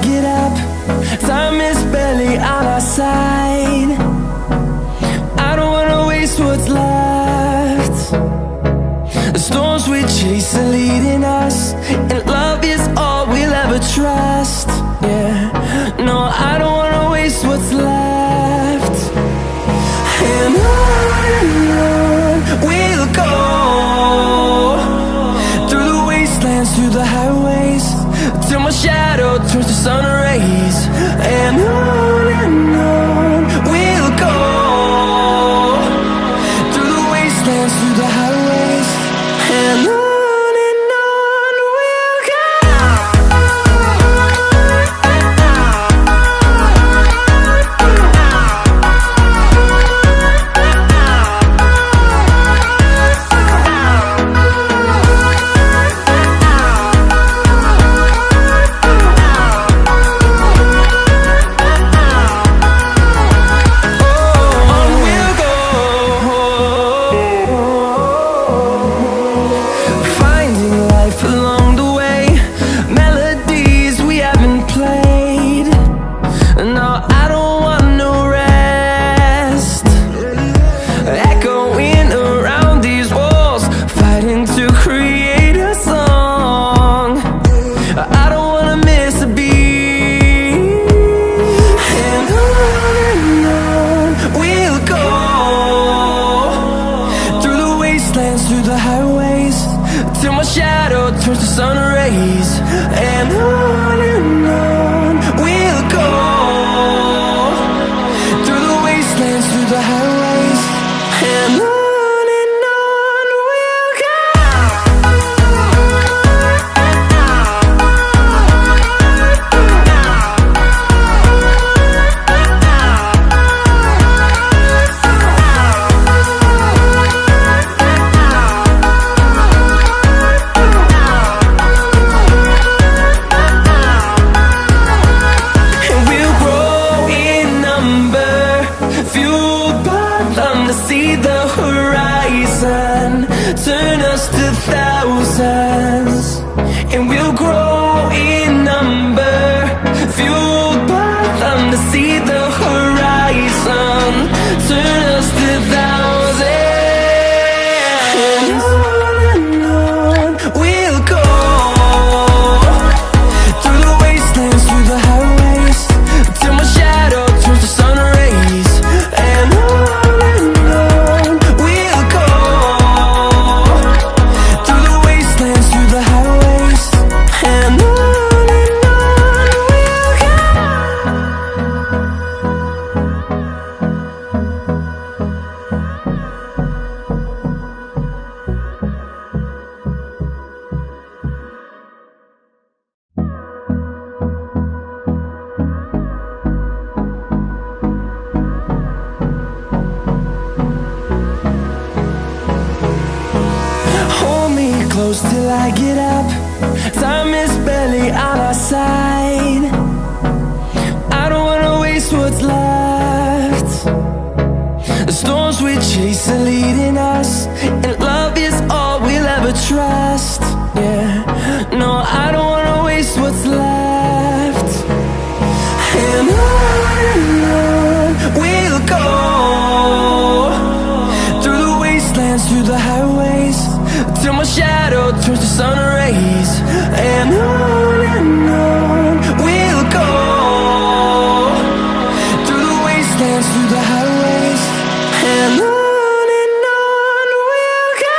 get up. Time is barely on our side. I don't wanna waste what's left. The storms we chase are leading us, and love is all we'll ever trust. Yeah, no, I don't wanna waste what's left. And on we'll go, through the wastelands, through the highways, till my shadow turns to sun rays. And on we'll go, through the wastelands, through the highways, and on we'll go. Through the highways, till my shadow turns to sun rays. And on we'll go, through the wastelands, through the highways, and on we'll go. See the horizon turn us to thousands, and we'll grow in number, fueled by them. To see the horizon turn us to thousands, and on we'll go, through the wastelands, through the highways, till my shadow turns to sun rays. And close till I get up. Time is barely on our side. I don't wanna waste what's left. The storms we chase are leading us, and love is all we'll ever trust. Yeah, no, I don't wanna waste what's left. And on we'll go, through the wastelands, through the highways, till my shadow turns to sun rays. And on we'll go, through the wastelands, through the highways, and on we'll go.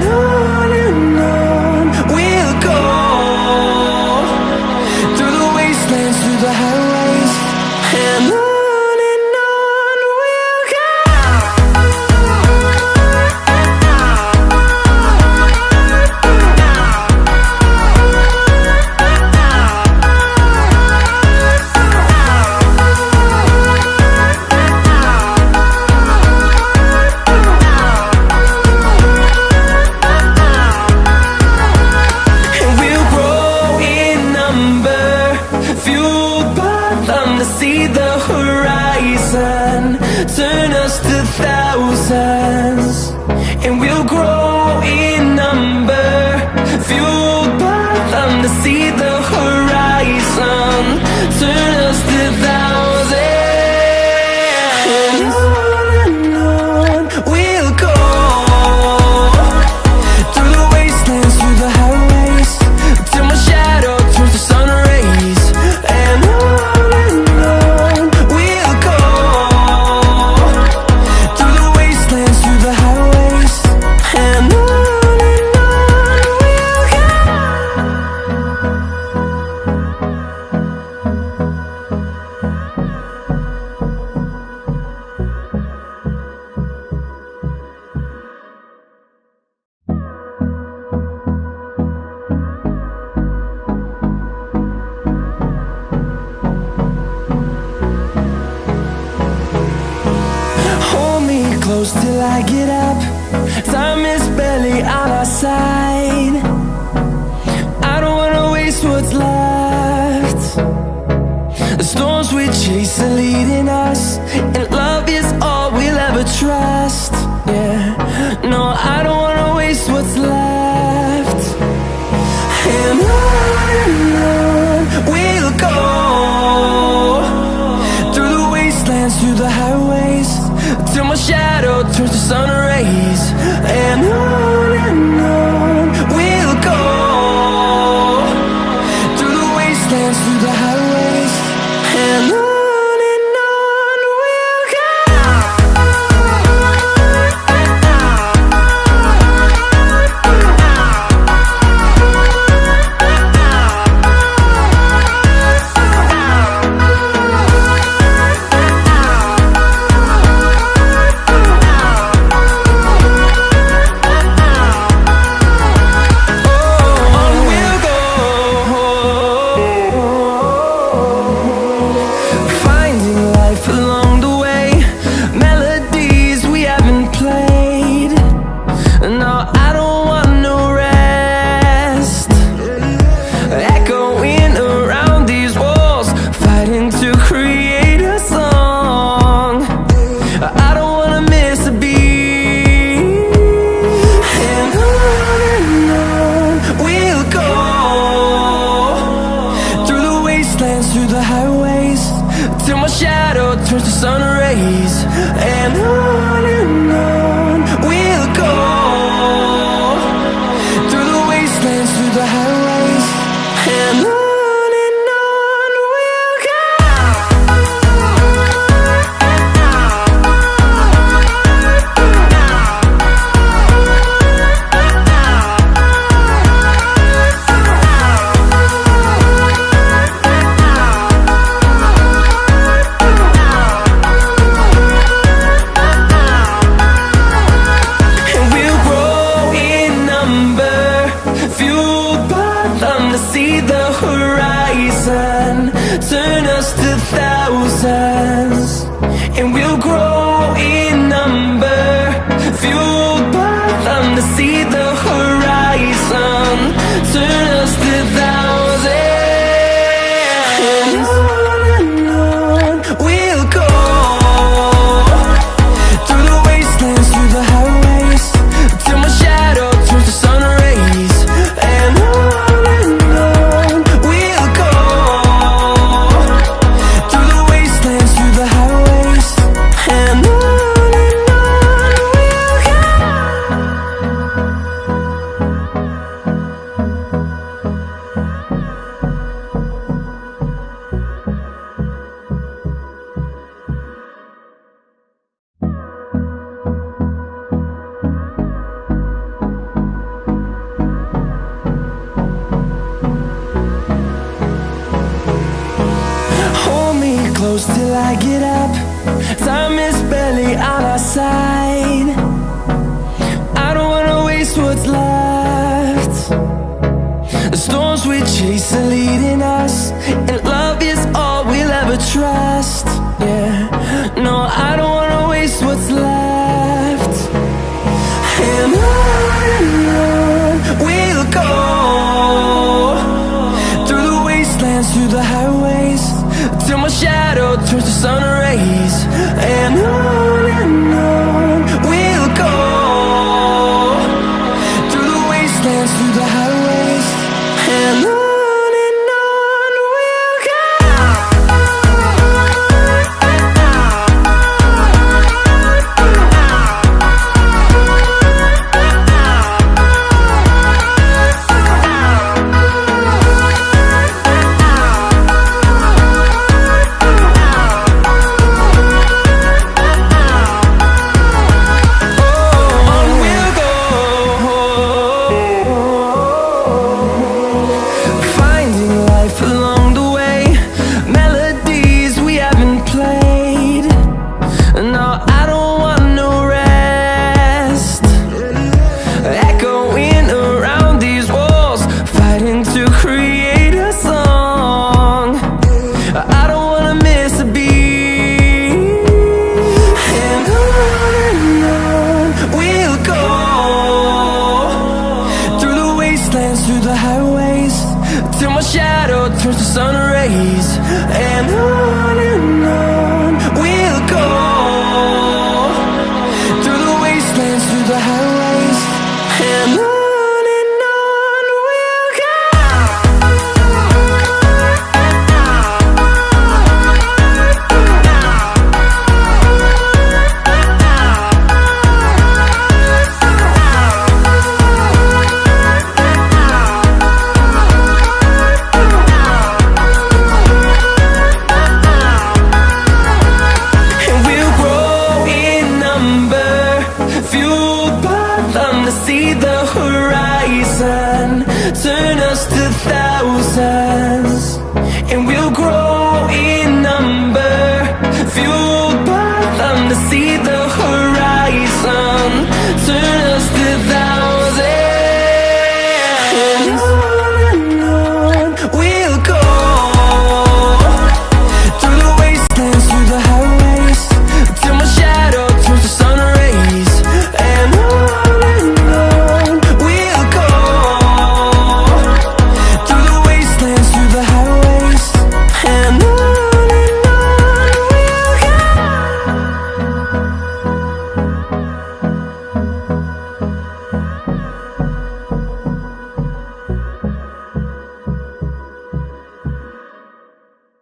on we'll go, through the wastelands, through the highways, and on we'll go. See the horizon, turn us to thousands, and we'll grow in number, fueled by them to see the horizon, turn us to thousands, and on we'll go, through the wastelands, through the highways, till my shadow turns to sun rays, and on close till I get up. Time is barely on our side. I don't wanna waste what's left. The storms we chase are leading us, and love is all we'll ever trust. Yeah, no, I don't wanna waste what's left. And on we'll go, through the wastelands, through the highways, till my shadow turns to sun rays, and on we'll go, through the wastelands, through the highways, and on we'll go. Through the highways, till my shadow turns to sun rays, and on we'll go, through the wastelands, through the highways, and on we'll go. close till I get up. Time is barely on our side. I don't wanna waste what's left. The storms we chase are leading us, and love is all we'll ever trust. Yeah, no, I don't wanna waste what's left. And on we'll go, through the wastelands, through the highways, till my shadow